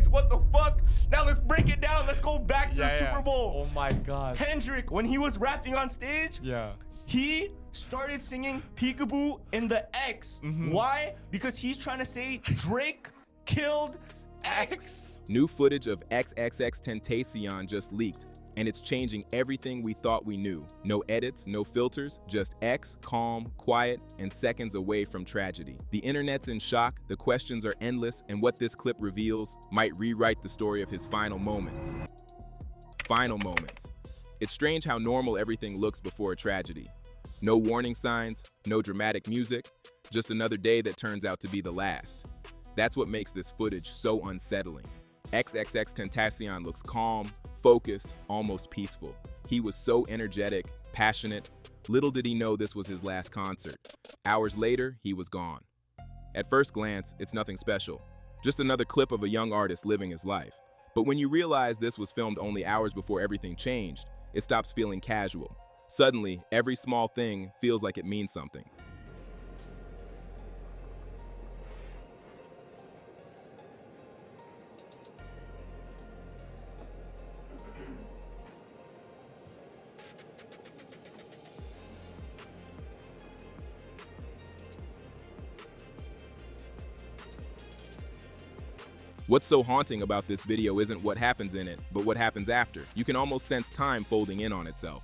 X, what the fuck? Now let's break it down. Let's go back to the Super Bowl. Oh my God. Kendrick, when he was rapping on stage, Yeah. he started singing Peekaboo in the X. Why? Because he's trying to say Drake killed X. New footage of XXXTentacion just leaked, and it's changing everything we thought we knew. No edits, no filters, just X, calm, quiet, and seconds away from tragedy. The internet's in shock, the questions are endless, and what this clip reveals might rewrite the story of his final moments. Final moments. It's strange how normal everything looks before a tragedy. No warning signs, no dramatic music, just another day that turns out to be the last. That's what makes this footage so unsettling. XXXTentacion looks calm, focused, almost peaceful. He was so energetic, passionate. Little did he know this was his last concert. Hours later, he was gone. At first glance, it's nothing special. Just another clip of a young artist living his life. But when you realize this was filmed only hours before everything changed, it stops feeling casual. Suddenly, every small thing feels like it means something. What's so haunting about this video isn't what happens in it, but what happens after. You can almost sense time folding in on itself.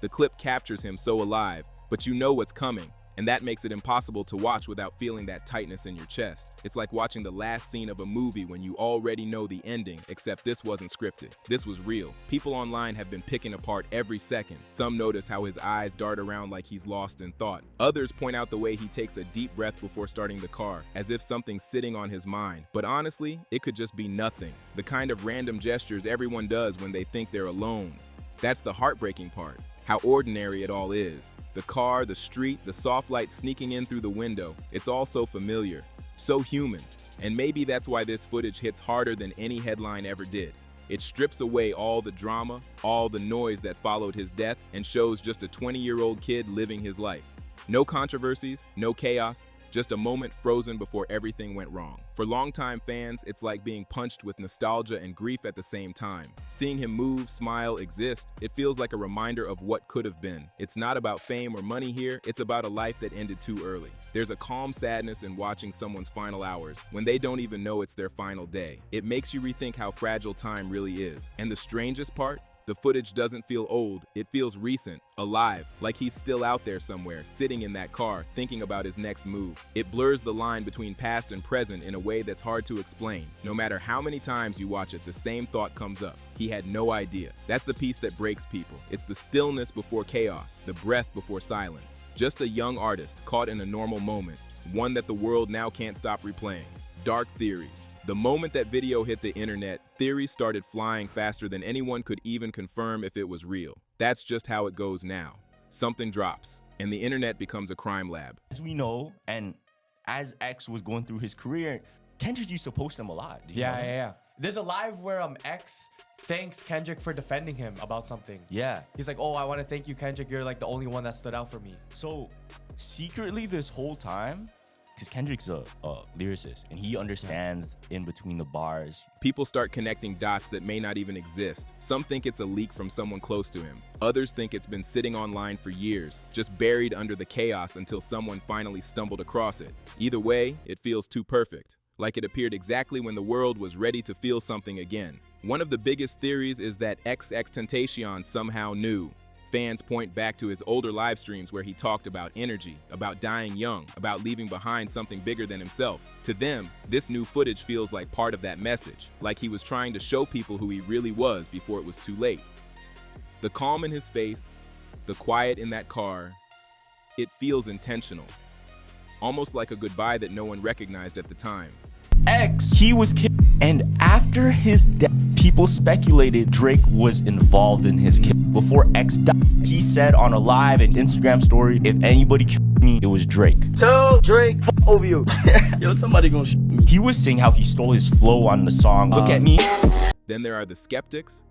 The clip captures him so alive, but you know what's coming, and that makes it impossible to watch without feeling that tightness in your chest. It's like watching the last scene of a movie when you already know the ending, except this wasn't scripted. This was real. People online have been picking apart every second. Some notice how his eyes dart around like he's lost in thought. Others point out the way he takes a deep breath before starting the car, as if something's sitting on his mind. But honestly, it could just be nothing. The kind of random gestures everyone does when they think they're alone. That's the heartbreaking part. How ordinary it all is. The car, the street, the soft light sneaking in through the window. It's all so familiar, so human. And maybe that's why this footage hits harder than any headline ever did. It strips away all the drama, all the noise that followed his death, and shows just a 20-year-old kid living his life. No controversies, no chaos, just a moment frozen before everything went wrong. For longtime fans, it's like being punched with nostalgia and grief at the same time. Seeing him move, smile, exist, it feels like a reminder of what could have been. It's not about fame or money here, it's about a life that ended too early. There's a calm sadness in watching someone's final hours, when they don't even know it's their final day. It makes you rethink how fragile time really is. And the strangest part? The footage doesn't feel old, it feels recent, alive, like he's still out there somewhere, sitting in that car, thinking about his next move. It blurs the line between past and present in a way that's hard to explain. No matter how many times you watch it, the same thought comes up. He had no idea. That's the piece that breaks people. It's the stillness before chaos, the breath before silence. Just a young artist caught in a normal moment, one that the world now can't stop replaying. Dark theories. The moment that video hit the internet, theories started flying faster than anyone could even confirm if it was real. That's just how it goes now. Something drops, and the internet becomes a crime lab. As we know, and as X was going through his career, Kendrick used to post them a lot. Yeah. There's a live where X thanks Kendrick for defending him about something. Yeah. He's like, oh, I want to thank you, Kendrick. You're like the only one that stood out for me. So secretly this whole time, because Kendrick's a lyricist and he understands in between the bars. People start connecting dots that may not even exist. Some think it's a leak from someone close to him. Others think it's been sitting online for years, just buried under the chaos until someone finally stumbled across it. Either way, it feels too perfect, like it appeared exactly when the world was ready to feel something again. One of the biggest theories is that XXXTentacion somehow knew. Fans point back to his older live streams where he talked about energy, about dying young, about leaving behind something bigger than himself. To them, this new footage feels like part of that message, like he was trying to show people who he really was before it was too late. The calm in his face, the quiet in that car, it feels intentional. Almost like a goodbye that no one recognized at the time. X, he was killed, and after his death, people speculated Drake was involved in his kill. Before X died, he said on a live and Instagram story, if anybody killed me, it was Drake. Tell Drake, over you. Yo, somebody gonna shoot me. He was saying how he stole his flow on the song, Look at Me. Then there are the skeptics,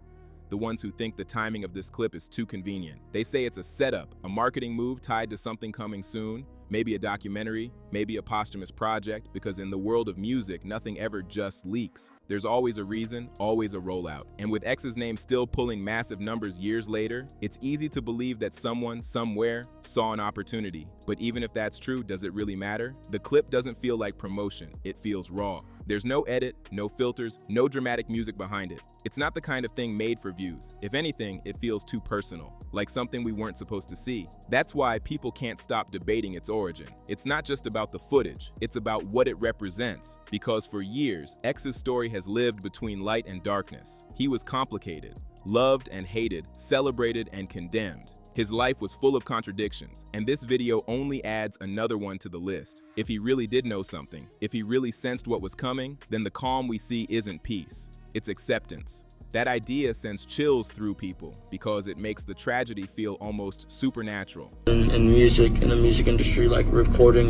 the ones who think the timing of this clip is too convenient. They say it's a setup, a marketing move tied to something coming soon. Maybe a documentary, maybe a posthumous project, because in the world of music, nothing ever just leaks. There's always a reason, always a rollout. And with X's name still pulling massive numbers years later, it's easy to believe that someone, somewhere, saw an opportunity. But even if that's true, does it really matter? The clip doesn't feel like promotion, it feels raw. There's no edit, no filters, no dramatic music behind it. It's not the kind of thing made for views. If anything, it feels too personal, like something we weren't supposed to see. That's why people can't stop debating its origin. It's not just about the footage, it's about what it represents. Because for years, X's story has lived between light and darkness. He was complicated, loved and hated, celebrated and condemned. His life was full of contradictions, and this video only adds another one to the list. If he really did know something, if he really sensed what was coming, then the calm we see isn't peace, it's acceptance. That idea sends chills through people because it makes the tragedy feel almost supernatural. In music, in the music industry, like recording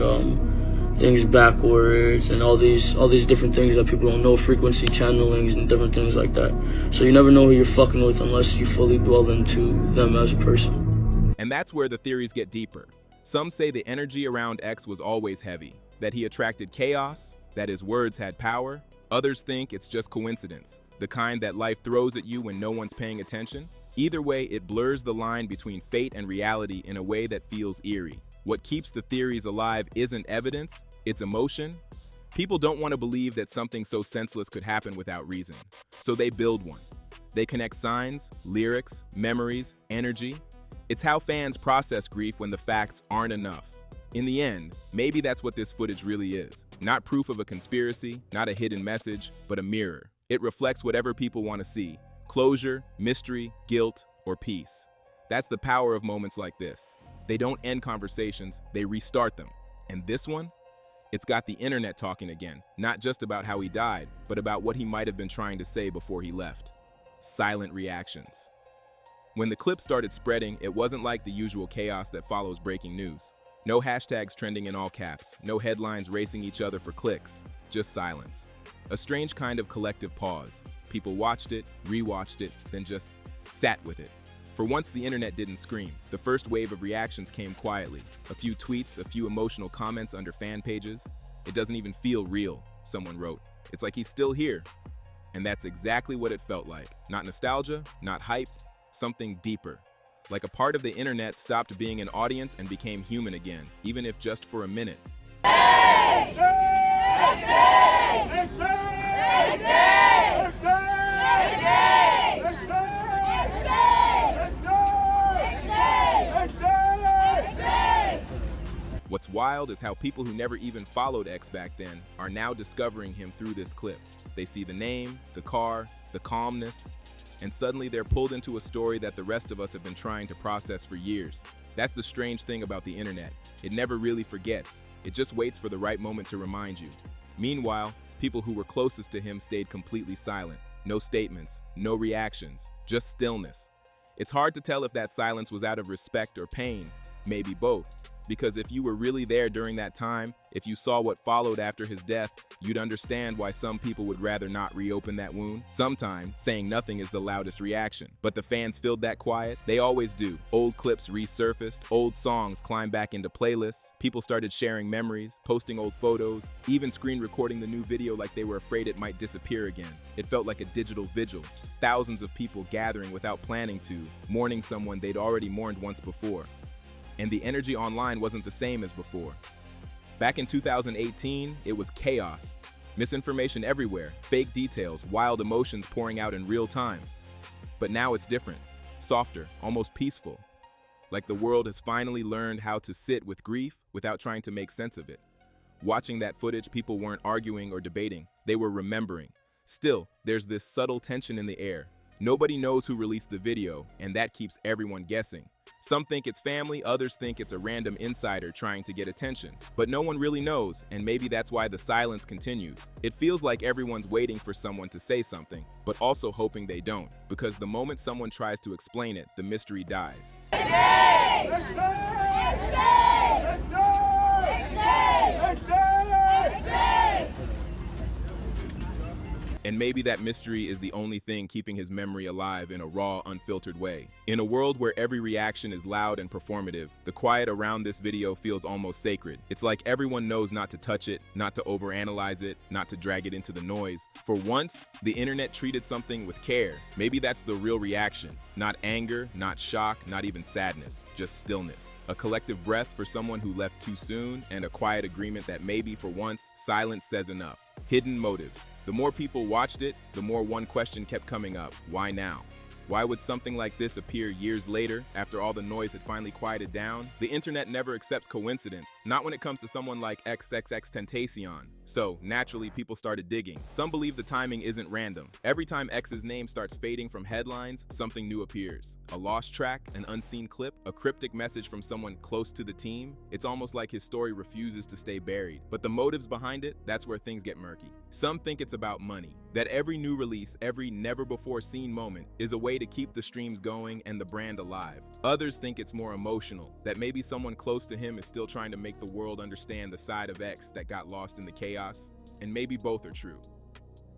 things backwards and all these different things that people don't know, frequency channelings and different things like that. So you never know who you're fucking with unless you fully dwell into them as a person. And that's where the theories get deeper. Some say the energy around X was always heavy, that he attracted chaos, that his words had power. Others think it's just coincidence, the kind that life throws at you when no one's paying attention. Either way, it blurs the line between fate and reality in a way that feels eerie. What keeps the theories alive isn't evidence, it's emotion. People don't want to believe that something so senseless could happen without reason, so they build one. They connect signs, lyrics, memories, energy. It's how fans process grief when the facts aren't enough. In the end, maybe that's what this footage really is. Not proof of a conspiracy, not a hidden message, but a mirror. It reflects whatever people want to see: closure, mystery, guilt, or peace. That's the power of moments like this. They don't end conversations, they restart them. And this one? It's got the internet talking again, not just about how he died, but about what he might have been trying to say before he left. Silent reactions. When the clip started spreading, it wasn't like the usual chaos that follows breaking news. No hashtags trending in all caps, no headlines racing each other for clicks, just silence. A strange kind of collective pause. People watched it, rewatched it, then just sat with it. For once, the internet didn't scream. The first wave of reactions came quietly. A few tweets, a few emotional comments under fan pages. "It doesn't even feel real," someone wrote. "It's like he's still here." And that's exactly what it felt like. Not nostalgia, not hype, something deeper. Like a part of the internet stopped being an audience and became human again, even if just for a minute. What's wild is how people who never even followed X back then are now discovering him through this clip. They see the name, the car, the calmness, and suddenly they're pulled into a story that the rest of us have been trying to process for years. That's the strange thing about the internet. It never really forgets. It just waits for the right moment to remind you. Meanwhile, people who were closest to him stayed completely silent. No statements, no reactions, just stillness. It's hard to tell if that silence was out of respect or pain, maybe both. Because if you were really there during that time, if you saw what followed after his death, you'd understand why some people would rather not reopen that wound. Sometimes, saying nothing is the loudest reaction. But the fans filled that quiet. They always do. Old clips resurfaced, old songs climbed back into playlists, people started sharing memories, posting old photos, even screen recording the new video like they were afraid it might disappear again. It felt like a digital vigil. Thousands of people gathering without planning to, mourning someone they'd already mourned once before. And the energy online wasn't the same as before. Back in 2018, it was chaos. Misinformation everywhere, fake details, wild emotions pouring out in real time. But now it's different, softer, almost peaceful. Like the world has finally learned how to sit with grief without trying to make sense of it. Watching that footage, people weren't arguing or debating, they were remembering. Still, there's this subtle tension in the air. Nobody knows who released the video, and that keeps everyone guessing. Some think it's family, others think it's a random insider trying to get attention. But no one really knows, and maybe that's why the silence continues. It feels like everyone's waiting for someone to say something, but also hoping they don't, because the moment someone tries to explain it, the mystery dies. And maybe that mystery is the only thing keeping his memory alive in a raw, unfiltered way. In a world where every reaction is loud and performative, the quiet around this video feels almost sacred. It's like everyone knows not to touch it, not to overanalyze it, not to drag it into the noise. For once, the internet treated something with care. Maybe that's the real reaction. Not anger, not shock, not even sadness, just stillness. A collective breath for someone who left too soon, and a quiet agreement that maybe for once, silence says enough. Hidden motives. The more people watched it, the more one question kept coming up. Why now? Why would something like this appear years later, after all the noise had finally quieted down? The internet never accepts coincidence, not when it comes to someone like XXXTentacion. So, naturally, people started digging. Some believe the timing isn't random. Every time X's name starts fading from headlines, something new appears. A lost track, an unseen clip, a cryptic message from someone close to the team. It's almost like his story refuses to stay buried. But the motives behind it, that's where things get murky. Some think it's about money. That every new release, every never-before-seen moment, is a way to keep the streams going and the brand alive. Others think it's more emotional, that maybe someone close to him is still trying to make the world understand the side of X that got lost in the chaos, and maybe both are true.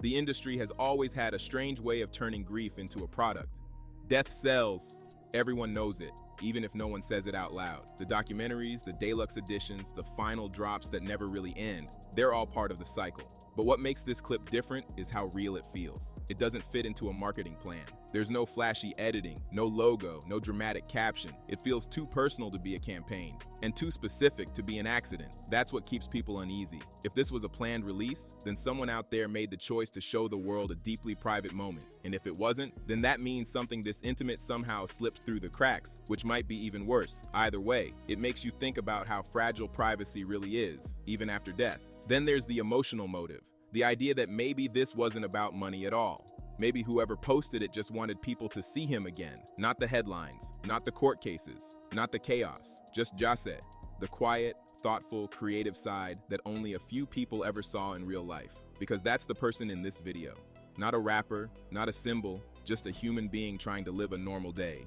The industry has always had a strange way of turning grief into a product. Death sells, everyone knows it, even if no one says it out loud. The documentaries, the deluxe editions, the final drops that never really end, they're all part of the cycle. But what makes this clip different is how real it feels. It doesn't fit into a marketing plan. There's no flashy editing, no logo, no dramatic caption. It feels too personal to be a campaign, and too specific to be an accident. That's what keeps people uneasy. If this was a planned release, then someone out there made the choice to show the world a deeply private moment. And if it wasn't, then that means something this intimate somehow slipped through the cracks, which might be even worse. Either way, it makes you think about how fragile privacy really is, even after death. Then there's the emotional motive, the idea that maybe this wasn't about money at all. Maybe whoever posted it just wanted people to see him again, not the headlines, not the court cases, not the chaos, just Jase, the quiet, thoughtful, creative side that only a few people ever saw in real life. Because that's the person in this video. Not a rapper, not a symbol, just a human being trying to live a normal day.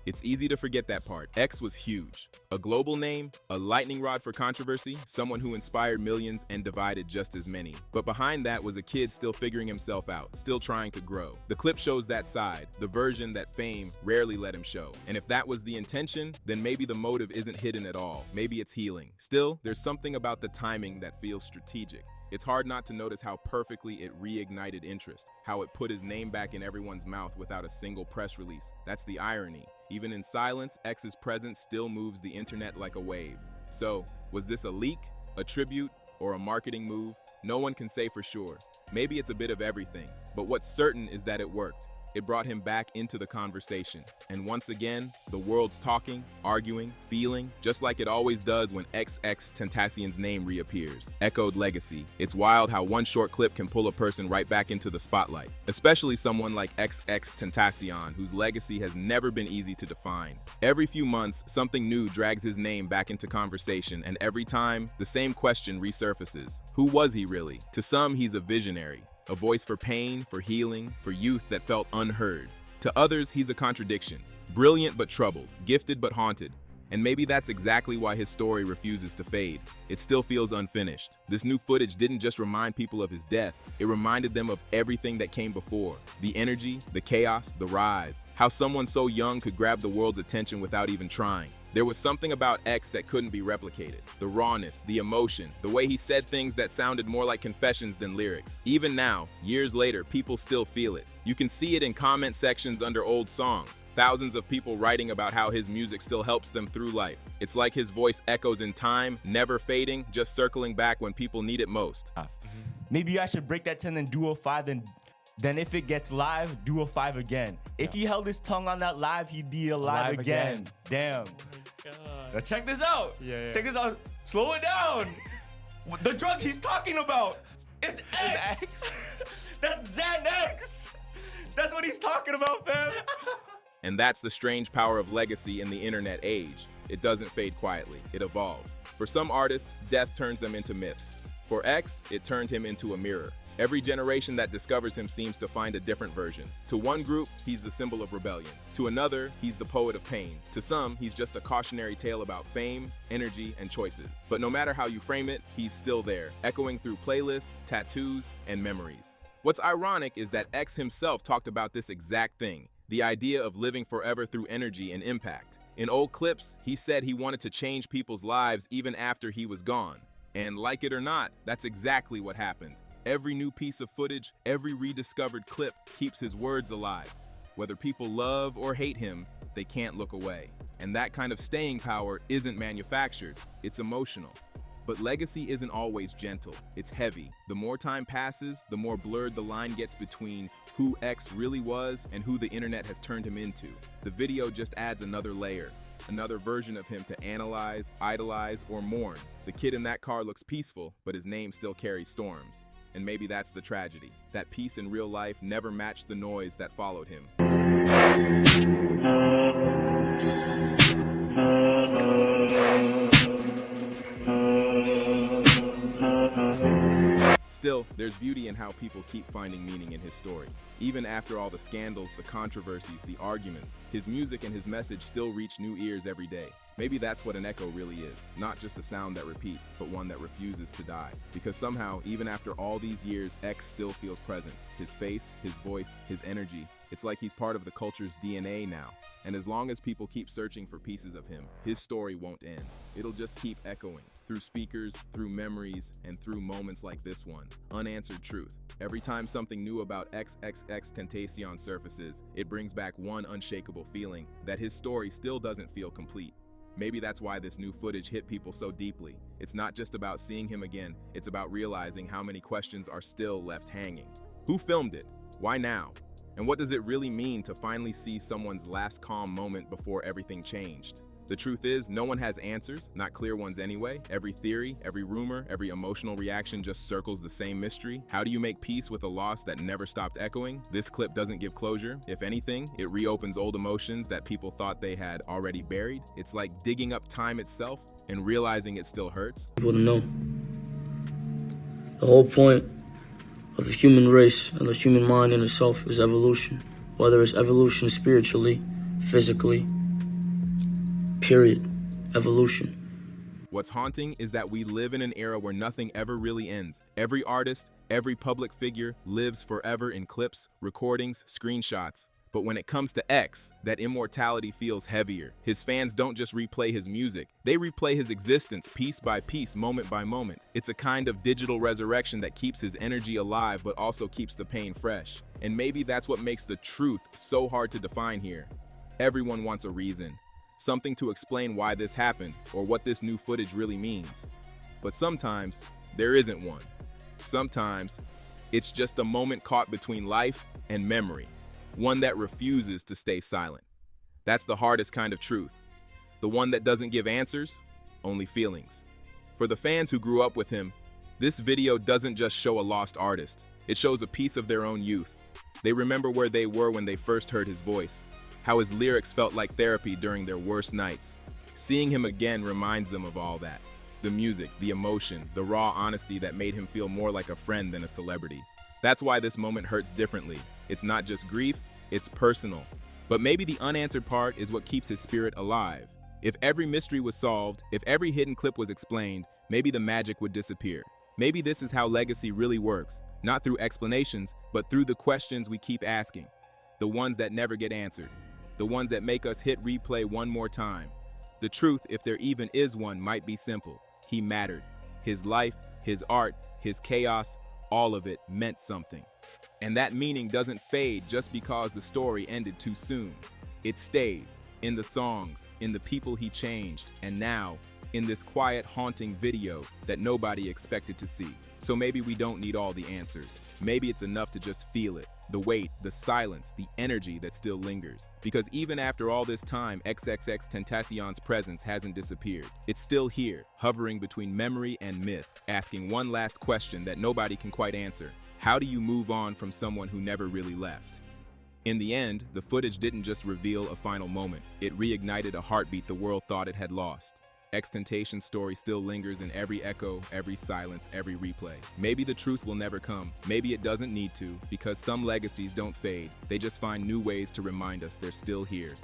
It's easy to forget that part. X was huge. A global name, a lightning rod for controversy, someone who inspired millions and divided just as many. But behind that was a kid still figuring himself out, still trying to grow. The clip shows that side, the version that fame rarely let him show. And if that was the intention, then maybe the motive isn't hidden at all. Maybe it's healing. Still, there's something about the timing that feels strategic. It's hard not to notice how perfectly it reignited interest, how it put his name back in everyone's mouth without a single press release. That's the irony. Even in silence, X's presence still moves the internet like a wave. So, was this a leak, a tribute, or a marketing move? No one can say for sure. Maybe it's a bit of everything, but what's certain is that it worked. It brought him back into the conversation. And once again, the world's talking, arguing, feeling, just like it always does when XXXTentacion's name reappears. Echoed legacy. It's wild how one short clip can pull a person right back into the spotlight, especially someone like XXXTentacion, whose legacy has never been easy to define. Every few months, something new drags his name back into conversation, and every time, the same question resurfaces. Who was he really? To some, he's a visionary. A voice for pain, for healing, for youth that felt unheard. To others, he's a contradiction. Brilliant but troubled, gifted but haunted. And maybe that's exactly why his story refuses to fade. It still feels unfinished. This new footage didn't just remind people of his death, it reminded them of everything that came before. The energy, the chaos, the rise. How someone so young could grab the world's attention without even trying. There was something about X that couldn't be replicated. The rawness, the emotion, the way he said things that sounded more like confessions than lyrics. Even now, years later, people still feel it. You can see it in comment sections under old songs. Thousands of people writing about how his music still helps them through life. It's like his voice echoes in time, never fading, just circling back when people need it most. Maybe I should break that 10 and do a 5, then if it gets live, do a 5 again. If he held his tongue on that live, he'd be alive again. Damn. Now check this out. Check this out. Slow it down. The drug he's talking about is X. That's Xanax. That's what he's talking about, fam. And that's the strange power of legacy in the internet age. It doesn't fade quietly, it evolves. For some artists, death turns them into myths. For X, it turned him into a mirror. Every generation that discovers him seems to find a different version. To one group, he's the symbol of rebellion. To another, he's the poet of pain. To some, he's just a cautionary tale about fame, energy, and choices. But no matter how you frame it, he's still there, echoing through playlists, tattoos, and memories. What's ironic is that X himself talked about this exact thing, the idea of living forever through energy and impact. In old clips, he said he wanted to change people's lives even after he was gone. And like it or not, that's exactly what happened. Every new piece of footage, every rediscovered clip keeps his words alive. Whether people love or hate him, they can't look away. And that kind of staying power isn't manufactured, it's emotional. But legacy isn't always gentle, it's heavy. The more time passes, the more blurred the line gets between who X really was and who the internet has turned him into. The video just adds another layer, another version of him to analyze, idolize, or mourn. The kid in that car looks peaceful, but his name still carries storms. And maybe that's the tragedy. That peace in real life never matched the noise that followed him. Still, there's beauty in how people keep finding meaning in his story. Even after all the scandals, the controversies, the arguments, his music and his message still reach new ears every day. Maybe that's what an echo really is, not just a sound that repeats, but one that refuses to die. Because somehow, even after all these years, X still feels present. His face, his voice, his energy, it's like he's part of the culture's DNA now. And as long as people keep searching for pieces of him, his story won't end. It'll just keep echoing, through speakers, through memories, and through moments like this one. Unanswered truth. Every time something new about XXXTentacion surfaces, it brings back one unshakable feeling, that his story still doesn't feel complete. Maybe that's why this new footage hit people so deeply. It's not just about seeing him again, it's about realizing how many questions are still left hanging. Who filmed it? Why now? And what does it really mean to finally see someone's last calm moment before everything changed? The truth is, no one has answers, not clear ones anyway. Every theory, every rumor, every emotional reaction just circles the same mystery. How do you make peace with a loss that never stopped echoing? This clip doesn't give closure. If anything, it reopens old emotions that people thought they had already buried. It's like digging up time itself and realizing it still hurts. People to know. The whole point of the human race and the human mind in itself is evolution. Whether it's evolution spiritually, physically, period. Evolution. What's haunting is that we live in an era where nothing ever really ends. Every artist, every public figure lives forever in clips, recordings, screenshots. But when it comes to X, that immortality feels heavier. His fans don't just replay his music, they replay his existence piece by piece, moment by moment. It's a kind of digital resurrection that keeps his energy alive but also keeps the pain fresh. And maybe that's what makes the truth so hard to define here. Everyone wants a reason. Something to explain why this happened or what this new footage really means. But sometimes, there isn't one. Sometimes, it's just a moment caught between life and memory, one that refuses to stay silent. That's the hardest kind of truth. The one that doesn't give answers, only feelings. For the fans who grew up with him, this video doesn't just show a lost artist. It shows a piece of their own youth. They remember where they were when they first heard his voice, how his lyrics felt like therapy during their worst nights. Seeing him again reminds them of all that. The music, the emotion, the raw honesty that made him feel more like a friend than a celebrity. That's why this moment hurts differently. It's not just grief, it's personal. But maybe the unanswered part is what keeps his spirit alive. If every mystery was solved, if every hidden clip was explained, maybe the magic would disappear. Maybe this is how legacy really works, not through explanations, but through the questions we keep asking. The ones that never get answered. The ones that make us hit replay one more time. The truth, if there even is one, might be simple. He mattered. His life, his art, his chaos, all of it meant something. And that meaning doesn't fade just because the story ended too soon. It stays in the songs, in the people he changed, and now in this quiet, haunting video that nobody expected to see. So maybe we don't need all the answers. Maybe it's enough to just feel it. The weight, the silence, the energy that still lingers. Because even after all this time, XXXTentacion's presence hasn't disappeared. It's still here, hovering between memory and myth, asking one last question that nobody can quite answer. How do you move on from someone who never really left? In the end, the footage didn't just reveal a final moment. It reignited a heartbeat the world thought it had lost. XXXTentacion's story still lingers in every echo, every silence, every replay. Maybe the truth will never come. Maybe it doesn't need to, because some legacies don't fade. They just find new ways to remind us they're still here.